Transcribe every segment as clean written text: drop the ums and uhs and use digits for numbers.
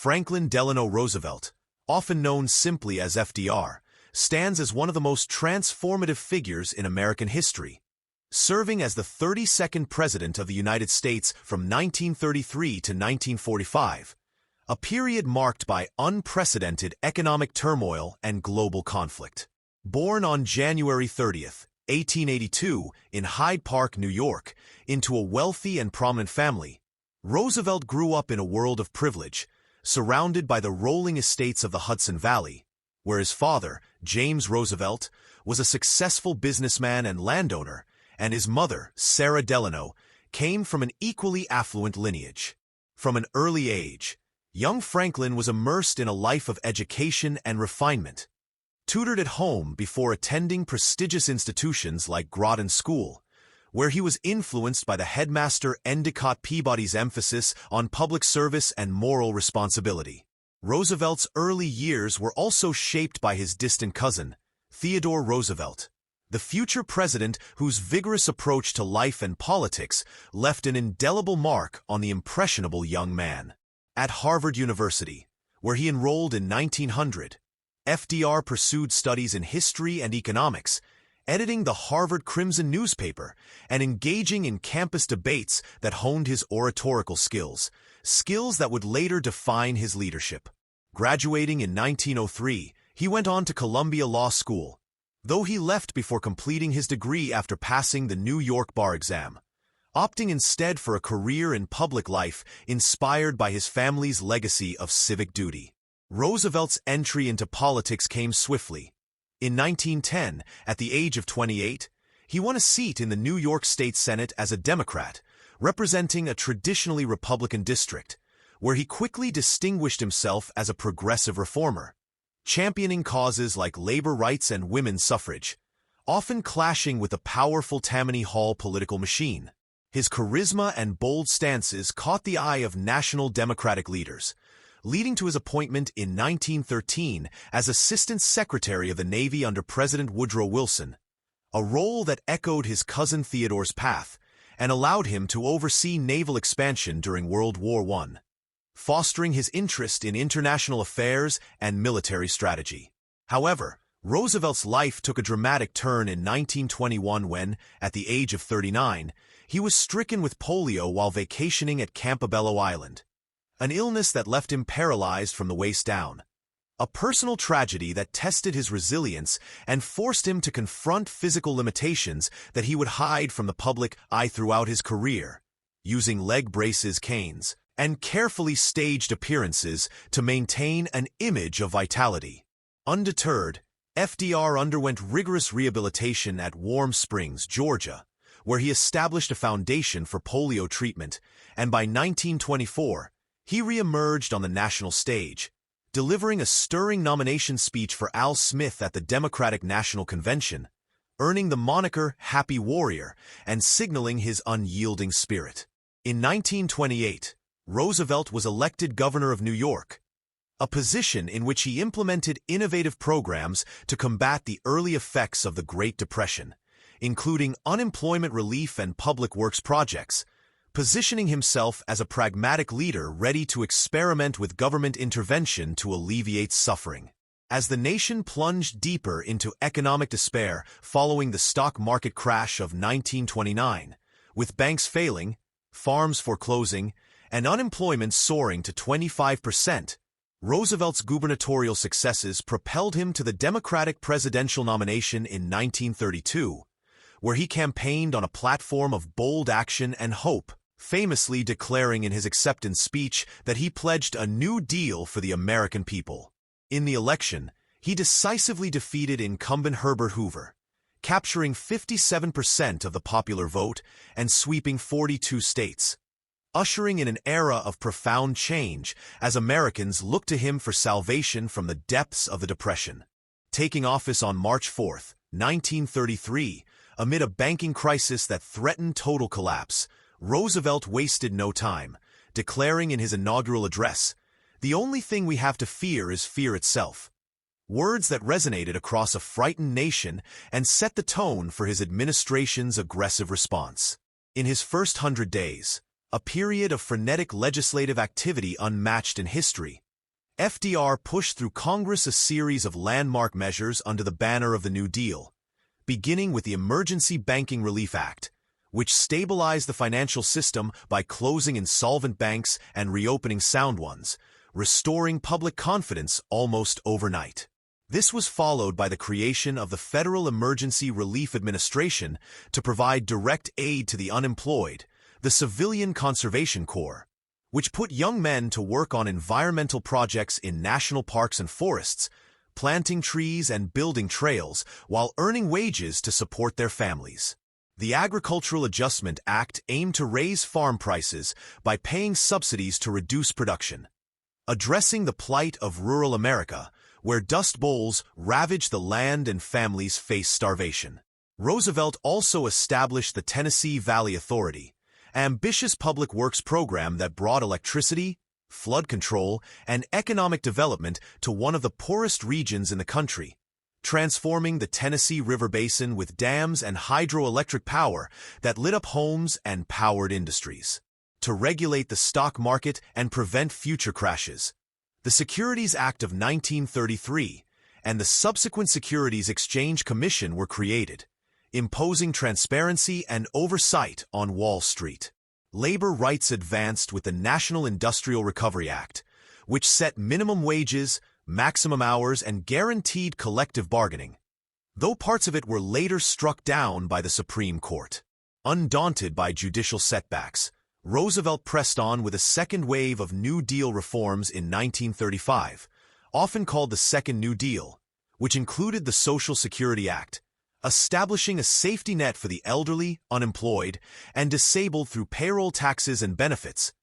Franklin Delano Roosevelt, often known simply as FDR, stands as one of the most transformative figures in American history. Serving as the 32nd President of the United States from 1933 to 1945, a period marked by unprecedented economic turmoil and global conflict. Born on January 30th, 1882, in Hyde Park, New York, into a wealthy and prominent family, Roosevelt grew up in a world of privilege, surrounded by the rolling estates of the Hudson Valley, where his father, James Roosevelt, was a successful businessman and landowner, and his mother, Sarah Delano, came from an equally affluent lineage. From an early age, young Franklin was immersed in a life of education and refinement. Tutored at home before attending prestigious institutions like Groton School, where he was influenced by the headmaster Endicott Peabody's emphasis on public service and moral responsibility. Roosevelt's early years were also shaped by his distant cousin, Theodore Roosevelt, the future president whose vigorous approach to life and politics left an indelible mark on the impressionable young man. At Harvard University, where he enrolled in 1900, FDR pursued studies in history and economics, editing the Harvard Crimson newspaper and engaging in campus debates that honed his oratorical skills that would later define his leadership. Graduating in 1903, he went on to Columbia Law School, though he left before completing his degree after passing the New York bar exam, opting instead for a career in public life inspired by his family's legacy of civic duty. Roosevelt's entry into politics came swiftly. In 1910, at the age of 28, he won a seat in the New York State Senate as a Democrat, representing a traditionally Republican district, where he quickly distinguished himself as a progressive reformer, championing causes like labor rights and women's suffrage, often clashing with the powerful Tammany Hall political machine. His charisma and bold stances caught the eye of national Democratic leaders, leading to his appointment in 1913 as Assistant Secretary of the Navy under President Woodrow Wilson, a role that echoed his cousin Theodore's path and allowed him to oversee naval expansion during World War I, fostering his interest in international affairs and military strategy. However, Roosevelt's life took a dramatic turn in 1921 when, at the age of 39, he was stricken with polio while vacationing at Campobello Island, an illness that left him paralyzed from the waist down. A personal tragedy that tested his resilience and forced him to confront physical limitations that he would hide from the public eye throughout his career, using leg braces, canes, and carefully staged appearances to maintain an image of vitality. Undeterred, FDR underwent rigorous rehabilitation at Warm Springs, Georgia, where he established a foundation for polio treatment, and by 1924, he re-emerged on the national stage, delivering a stirring nomination speech for Al Smith at the Democratic National Convention, earning the moniker Happy Warrior and signaling his unyielding spirit. In 1928, Roosevelt was elected governor of New York, a position in which he implemented innovative programs to combat the early effects of the Great Depression, including unemployment relief and public works projects, positioning himself as a pragmatic leader ready to experiment with government intervention to alleviate suffering. As the nation plunged deeper into economic despair following the stock market crash of 1929, with banks failing, farms foreclosing, and unemployment soaring to 25%, Roosevelt's gubernatorial successes propelled him to the Democratic presidential nomination in 1932, where he campaigned on a platform of bold action and hope, famously declaring in his acceptance speech that he pledged a New Deal for the American people. In the election, he decisively defeated incumbent Herbert Hoover, capturing 57% of the popular vote and sweeping 42 states, ushering in an era of profound change as Americans looked to him for salvation from the depths of the Depression. Taking office on March 4, 1933, amid a banking crisis that threatened total collapse, Roosevelt wasted no time, declaring in his inaugural address, "The only thing we have to fear is fear itself," words that resonated across a frightened nation and set the tone for his administration's aggressive response. In his first 100 days, a period of frenetic legislative activity unmatched in history, FDR pushed through Congress a series of landmark measures under the banner of the New Deal, beginning with the Emergency Banking Relief Act, which stabilized the financial system by closing insolvent banks and reopening sound ones, restoring public confidence almost overnight. This was followed by the creation of the Federal Emergency Relief Administration to provide direct aid to the unemployed, the Civilian Conservation Corps, which put young men to work on environmental projects in national parks and forests, planting trees and building trails while earning wages to support their families. The Agricultural Adjustment Act aimed to raise farm prices by paying subsidies to reduce production, addressing the plight of rural America, where dust bowls ravaged the land and families faced starvation. Roosevelt also established the Tennessee Valley Authority, an ambitious public works program that brought electricity, flood control, and economic development to one of the poorest regions in the country, transforming the Tennessee River Basin with dams and hydroelectric power that lit up homes and powered industries. To regulate the stock market and prevent future crashes, the Securities Act of 1933 and the subsequent Securities Exchange Commission were created, imposing transparency and oversight on Wall Street. Labor rights advanced with the National Industrial Recovery Act, which set minimum wages, maximum hours, and guaranteed collective bargaining, though parts of it were later struck down by the Supreme Court. Undaunted by judicial setbacks, Roosevelt pressed on with a second wave of New Deal reforms in 1935, often called the Second New Deal, which included the Social Security Act, establishing a safety net for the elderly, unemployed, and disabled through payroll taxes and benefits,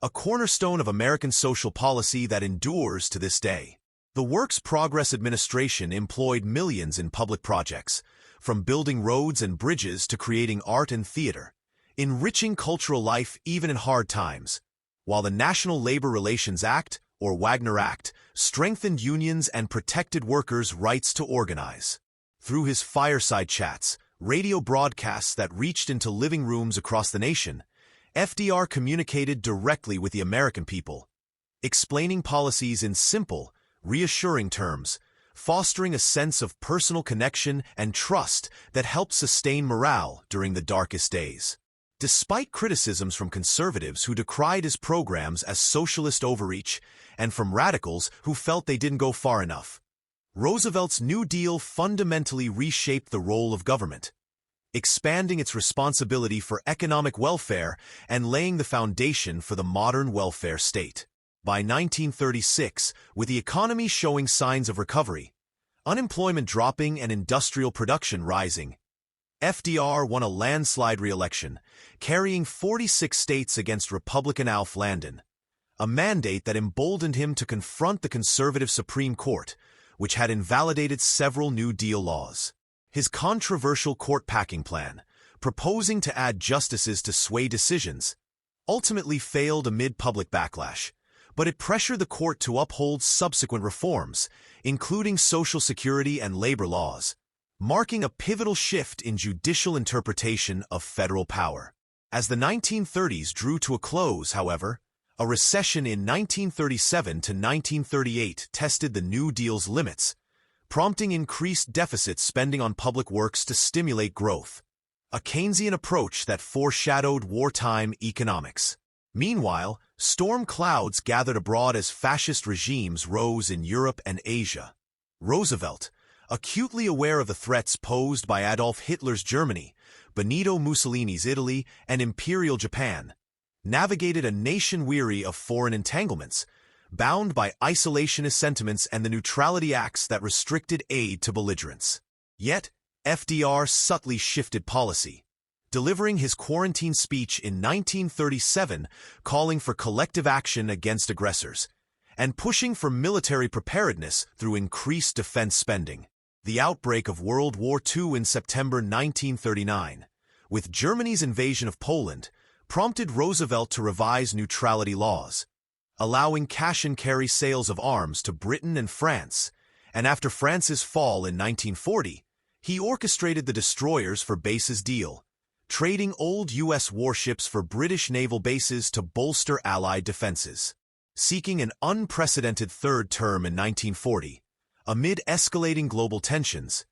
a cornerstone of American social policy that endures to this day. The Works Progress Administration employed millions in public projects, from building roads and bridges to creating art and theater, enriching cultural life even in hard times, while the National Labor Relations Act, or Wagner Act, strengthened unions and protected workers' rights to organize. Through his Fireside Chats, radio broadcasts that reached into living rooms across the nation, FDR communicated directly with the American people, explaining policies in simple, reassuring terms, fostering a sense of personal connection and trust that helped sustain morale during the darkest days. Despite criticisms from conservatives who decried his programs as socialist overreach and from radicals who felt they didn't go far enough, Roosevelt's New Deal fundamentally reshaped the role of government, expanding its responsibility for economic welfare and laying the foundation for the modern welfare state. By 1936, with the economy showing signs of recovery, unemployment dropping and industrial production rising, FDR won a landslide re-election, carrying 46 states against Republican Alf Landon, a mandate that emboldened him to confront the conservative Supreme Court, which had invalidated several New Deal laws. His controversial court-packing plan, proposing to add justices to sway decisions, ultimately failed amid public backlash, but it pressured the court to uphold subsequent reforms, including Social Security and labor laws, marking a pivotal shift in judicial interpretation of federal power. As the 1930s drew to a close, however, a recession in 1937 to 1938 tested the New Deal's limits, prompting increased deficit spending on public works to stimulate growth, a Keynesian approach that foreshadowed wartime economics. Meanwhile, storm clouds gathered abroad as fascist regimes rose in Europe and Asia. Roosevelt, acutely aware of the threats posed by Adolf Hitler's Germany, Benito Mussolini's Italy, and Imperial Japan, navigated a nation weary of foreign entanglements, bound by isolationist sentiments and the neutrality acts that restricted aid to belligerents. Yet, FDR subtly shifted policy, delivering his quarantine speech in 1937 calling for collective action against aggressors, and pushing for military preparedness through increased defense spending. The outbreak of World War II in September 1939, with Germany's invasion of Poland, prompted Roosevelt to revise neutrality laws, allowing cash-and-carry sales of arms to Britain and France, and after France's fall in 1940, he orchestrated the destroyers for bases deal, trading old U.S. warships for British naval bases to bolster Allied defenses. Seeking an unprecedented third term in 1940, amid escalating global tensions,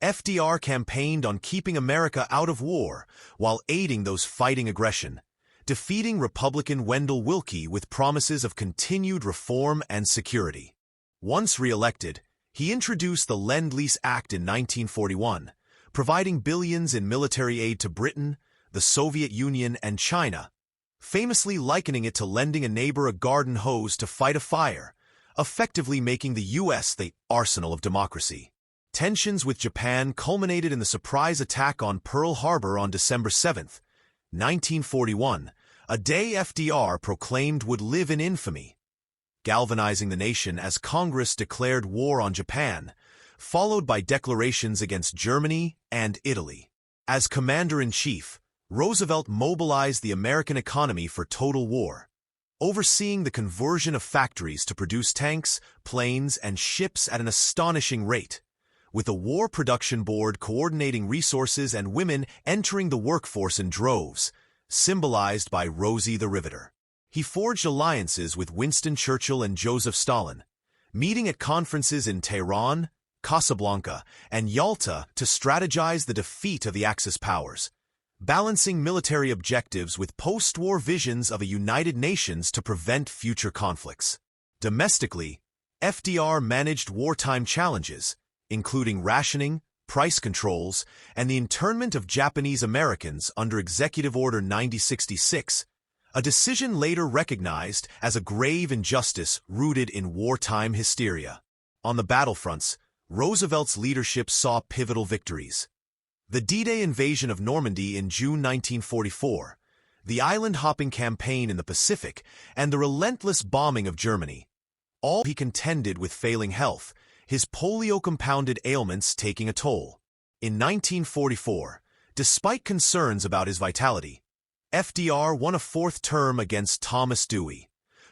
FDR campaigned on keeping America out of war while aiding those fighting aggression, defeating Republican Wendell Willkie with promises of continued reform and security. Once re-elected, he introduced the Lend-Lease Act in 1941, providing billions in military aid to Britain, the Soviet Union, and China, famously likening it to lending a neighbor a garden hose to fight a fire, effectively making the U.S. the arsenal of democracy. Tensions with Japan culminated in the surprise attack on Pearl Harbor on December 7, 1941, a day FDR proclaimed would live in infamy, galvanizing the nation as Congress declared war on Japan, followed by declarations against Germany and Italy. As commander-in-chief, Roosevelt mobilized the American economy for total war, overseeing the conversion of factories to produce tanks, planes, and ships at an astonishing rate, with a war production board coordinating resources and women entering the workforce in droves, symbolized by Rosie the Riveter. He forged alliances with Winston Churchill and Joseph Stalin, meeting at conferences in Tehran, Casablanca, and Yalta to strategize the defeat of the Axis powers, balancing military objectives with post-war visions of a united nations to prevent future conflicts. Domestically, FDR managed wartime challenges, including rationing, price controls, and the internment of Japanese Americans under Executive Order 9066, a decision later recognized as a grave injustice rooted in wartime hysteria. On the battlefronts, Roosevelt's leadership saw pivotal victories. The D-Day invasion of Normandy in June 1944, the island-hopping campaign in the Pacific, and the relentless bombing of Germany. All he contended with failing health, his polio-compounded ailments taking a toll. In 1944, despite concerns about his vitality, FDR won a fourth term against Thomas Dewey,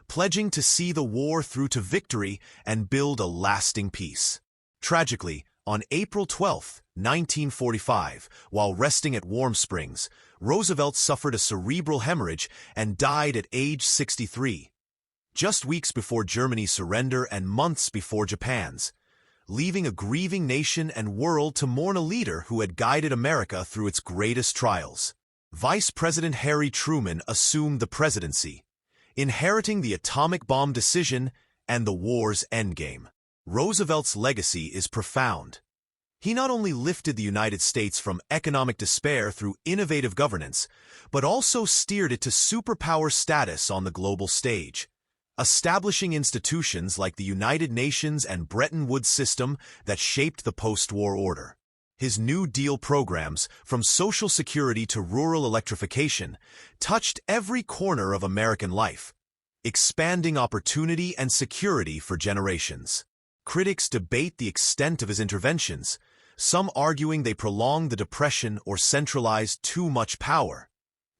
pledging to see the war through to victory and build a lasting peace. Tragically, on April 12, 1945, while resting at Warm Springs, Roosevelt suffered a cerebral hemorrhage and died at age 63, just weeks before Germany's surrender and months before Japan's, leaving a grieving nation and world to mourn a leader who had guided America through its greatest trials. Vice President Harry Truman assumed the presidency, inheriting the atomic bomb decision and the war's endgame. Roosevelt's legacy is profound. He not only lifted the United States from economic despair through innovative governance, but also steered it to superpower status on the global stage, establishing institutions like the United Nations and Bretton Woods system that shaped the post-war order. His New Deal programs, from Social Security to rural electrification, touched every corner of American life, expanding opportunity and security for generations. Critics debate the extent of his interventions, some arguing they prolonged the Depression or centralized too much power.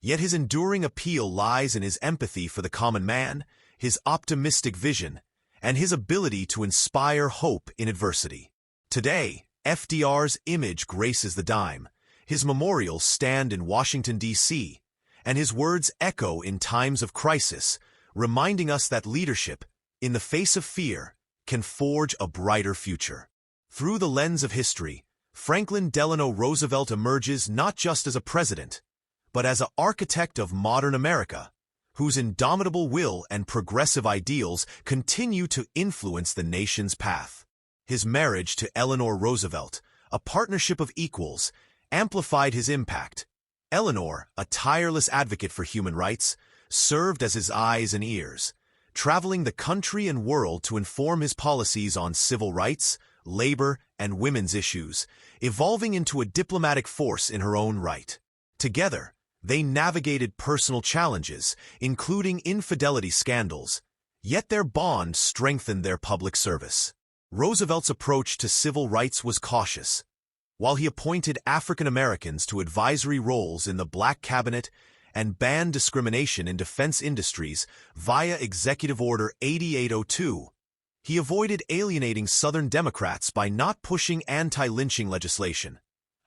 Yet his enduring appeal lies in his empathy for the common man, his optimistic vision, and his ability to inspire hope in adversity. Today, FDR's image graces the dime, his memorials stand in Washington, D.C., and his words echo in times of crisis, reminding us that leadership, in the face of fear, can forge a brighter future. Through the lens of history, Franklin Delano Roosevelt emerges not just as a president, but as an architect of modern America, whose indomitable will and progressive ideals continue to influence the nation's path. His marriage to Eleanor Roosevelt, a partnership of equals, amplified his impact. Eleanor, a tireless advocate for human rights, served as his eyes and ears, traveling the country and world to inform his policies on civil rights, labor, and women's issues, evolving into a diplomatic force in her own right. Together, they navigated personal challenges, including infidelity scandals, yet their bond strengthened their public service. Roosevelt's approach to civil rights was cautious. While he appointed African Americans to advisory roles in the Black Cabinet and banned discrimination in defense industries via Executive Order 8802, he avoided alienating Southern Democrats by not pushing anti-lynching legislation,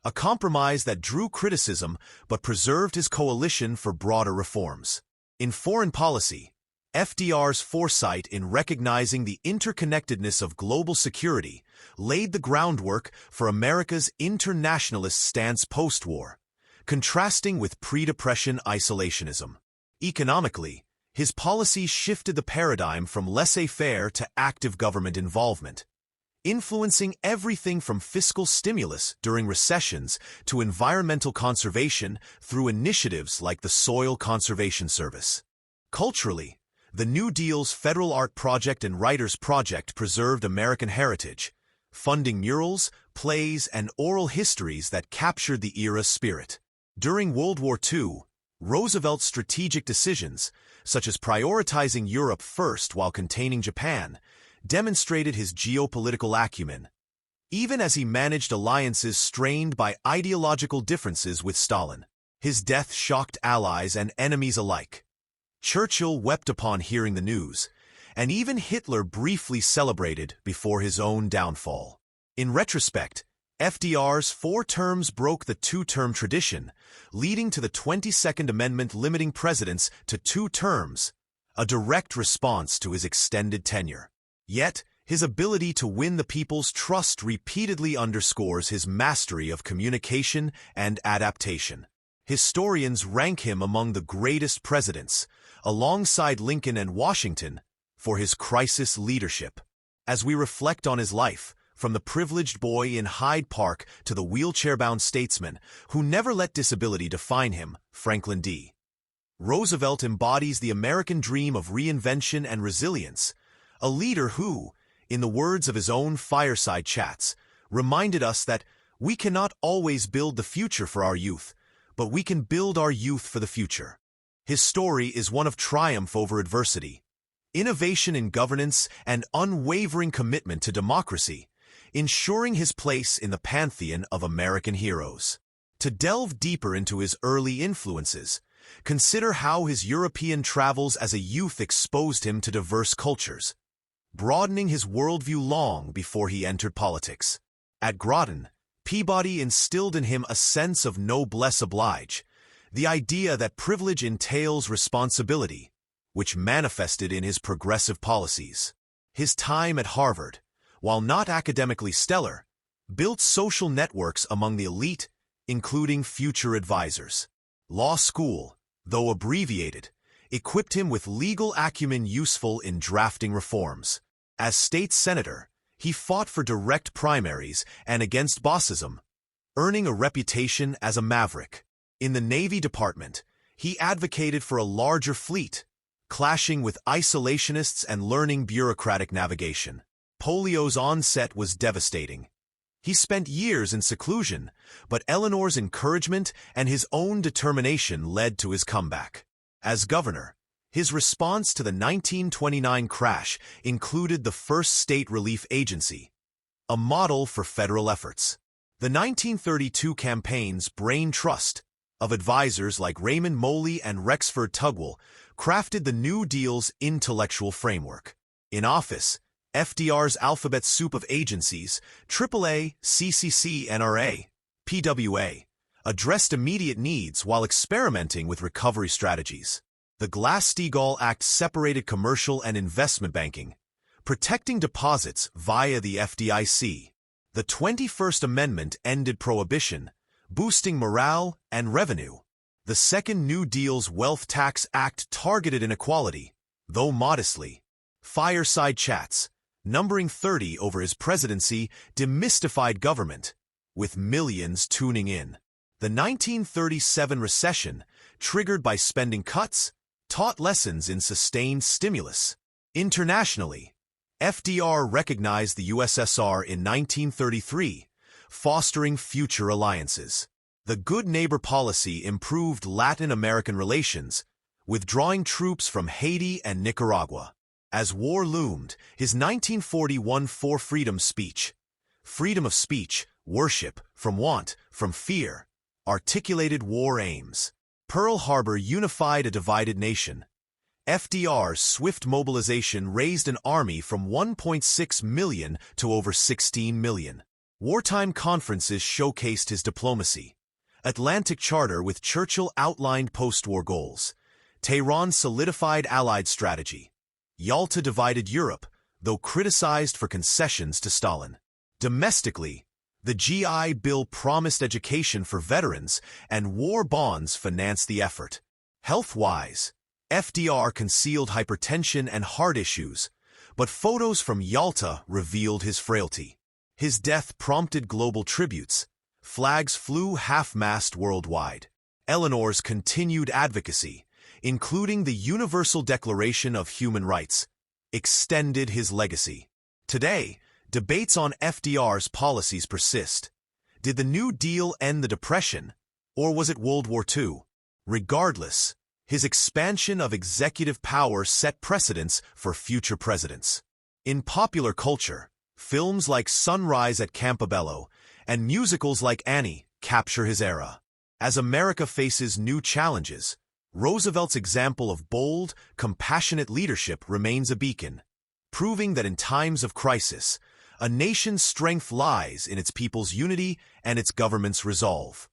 a compromise that drew criticism but preserved his coalition for broader reforms. In foreign policy, FDR's foresight in recognizing the interconnectedness of global security laid the groundwork for America's internationalist stance post-war, contrasting with pre-depression isolationism. Economically, his policies shifted the paradigm from laissez-faire to active government involvement, influencing everything from fiscal stimulus during recessions to environmental conservation through initiatives like the Soil Conservation Service. Culturally, the New Deal's Federal Art Project and Writers' Project preserved American heritage, funding murals, plays, and oral histories that captured the era's spirit. During World War II, Roosevelt's strategic decisions, such as prioritizing Europe first while containing Japan, demonstrated his geopolitical acumen, even as he managed alliances strained by ideological differences with Stalin. His death shocked allies and enemies alike. Churchill wept upon hearing the news, and even Hitler briefly celebrated before his own downfall. In retrospect, FDR's 4 terms broke the 2-term tradition, leading to the 22nd Amendment limiting presidents to 2 terms, a direct response to his extended tenure. Yet, his ability to win the people's trust repeatedly underscores his mastery of communication and adaptation. Historians rank him among the greatest presidents, alongside Lincoln and Washington, for his crisis leadership. As we reflect on his life, from the privileged boy in Hyde Park to the wheelchair-bound statesman who never let disability define him, Franklin D. Roosevelt embodies the American dream of reinvention and resilience, a leader who, in the words of his own Fireside Chats, reminded us that we cannot always build the future for our youth, but we can build our youth for the future. His story is one of triumph over adversity, innovation in governance, and unwavering commitment to democracy, ensuring his place in the pantheon of American heroes. To delve deeper into his early influences, consider how his European travels as a youth exposed him to diverse cultures, broadening his worldview long before he entered politics. At Groton, Peabody instilled in him a sense of noblesse oblige, the idea that privilege entails responsibility, which manifested in his progressive policies. His time at Harvard, while not academically stellar, built social networks among the elite, including future advisors. Law school, though abbreviated, equipped him with legal acumen useful in drafting reforms. As state senator, he fought for direct primaries and against bossism, earning a reputation as a maverick. In the Navy Department, he advocated for a larger fleet, clashing with isolationists and learning bureaucratic navigation. Polio's onset was devastating. He spent years in seclusion, but Eleanor's encouragement and his own determination led to his comeback. As governor, his response to the 1929 crash included the first state relief agency, a model for federal efforts. The 1932 campaign's brain trust of advisors like Raymond Moley and Rexford Tugwell crafted the New Deal's intellectual framework. In office, FDR's alphabet soup of agencies, AAA, CCC, NRA, PWA, addressed immediate needs while experimenting with recovery strategies. The Glass-Steagall Act separated commercial and investment banking, protecting deposits via the FDIC. The 21st Amendment ended prohibition, boosting morale and revenue. The Second New Deal's Wealth Tax Act targeted inequality, though modestly. Fireside Chats, numbering 30 over his presidency, demystified government, with millions tuning in. The 1937 recession, triggered by spending cuts, taught lessons in sustained stimulus. Internationally, FDR recognized the USSR in 1933, fostering future alliances. The Good Neighbor policy improved Latin American relations, withdrawing troops from Haiti and Nicaragua. As war loomed, his 1941 For Freedom speech, freedom of speech, worship, from want, from fear, articulated war aims. Pearl Harbor unified a divided nation. FDR's swift mobilization raised an army from 1.6 million to over 16 million. Wartime conferences showcased his diplomacy. Atlantic Charter with Churchill outlined post-war goals, Tehran solidified Allied strategy. Yalta divided Europe, though criticized for concessions to Stalin. Domestically, the GI Bill promised education for veterans, and war bonds financed the effort. Health-wise, FDR concealed hypertension and heart issues, but photos from Yalta revealed his frailty. His death prompted global tributes. Flags flew half-mast worldwide. Eleanor's continued advocacy, including the Universal Declaration of Human Rights, extended his legacy. Today, debates on FDR's policies persist. Did the New Deal end the Depression, or was it World War II? Regardless, his expansion of executive power set precedents for future presidents. In popular culture, films like Sunrise at Campobello and musicals like Annie capture his era. As America faces new challenges, Roosevelt's example of bold, compassionate leadership remains a beacon, proving that in times of crisis, a nation's strength lies in its people's unity and its government's resolve.